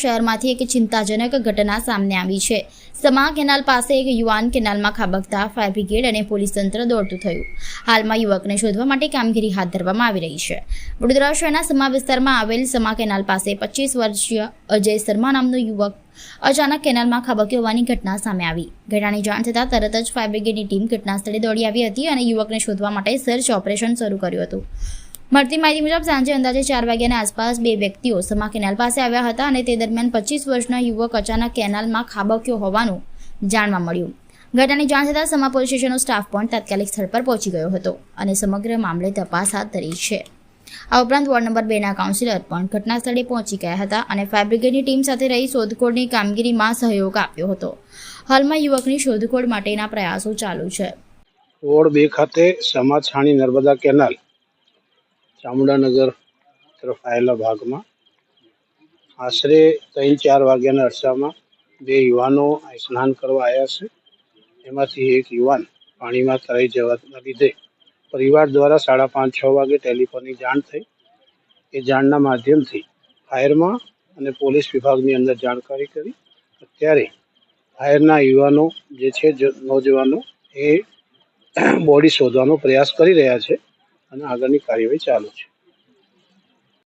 શહેરમાંથી એક ચિંતાજનક ઘટના સામે આવી છે। સમા કેનાલ પાસે એક યુવાન કેનાલમાં ખાબકતા ફાયર બ્રિગેડ અને પોલીસ તંત્ર દોડતું થયું। હાલમાં યુવકને શોધવા માટે કામગીરી હાથ ધરવામાં આવી રહી છે। વડોદરા શહેરના સમા વિસ્તારમાં આવેલ સમા કેનાલ પાસે 25 વર્ષીય અજય શર્મા નામનો યુવક અચાનક કેનાલમાં ખાબક્યો હોવાની ઘટના સામે આવી। ઘટનાની જાણ થતાં તરત જ ફાયર બ્રિગેડની ટીમ ઘટના સ્થળે દોડી આવી હતી અને યુવકને શોધવા માટે સર્ચ ઓપરેશન શરૂ કર્યું હતું। મળતી માહિતી મુજબ સાંજે અંદાજે 4 વાગ્યાના આસપાસ બે વ્યક્તિઓ સમા કેનાલ પાસે આવ્યા હતા અને તે દરમિયાન 25 વર્ષના યુવક અચાનક કેનાલમાં ખાબક્યો હોવાનું જાણવા મળ્યું। ઘટનાની જાણ થતાં સમા પોલીસ સ્ટેશનનો સ્ટાફ પણ તાત્કાલિક સ્થળ પર પહોંચી ગયો હતો અને સમગ્ર મામલે તપાસ હાથ ધરી છે। આ ઉપરાંત વોર્ડ નંબર 2ના કાઉન્સિલર પણ ઘટના સ્થળે પહોંચી ગયા હતા અને ફાયર બ્રિગેડની ટીમ સાથે રહી શોધખોળની કામગીરીમાં સહયોગ આપ્યો હતો। હાલમાં યુવકની શોધખોળ માટેના પ્રયાસો ચાલુ છે। વોર્ડ 2 ખાતે સમા છાણી નર્મદા કેનાલ ચામુંડાનગર તરફ આવેલા ભાગમાં આશરે 3-4 વાગ્યાના અરસામાં બે યુવાનો સ્નાન કરવા આવ્યા છે। એમાંથી એક યુવાન પાણીમાં તરાઈ જવાના લીધે પરિવાર દ્વારા 5:30-6 વાગે ટેલિફોનની જાણ થઈ। એ જાણના માધ્યમથી ફાયરમાં અને પોલીસ વિભાગની અંદર જાણકારી કરી। અત્યારે ફાયરના યુવાનો જે છે નોજવાનો એ બોડી શોધવાનો પ્રયાસ કરી રહ્યા છે અને આગળની કાર્યવાહી ચાલુ છે।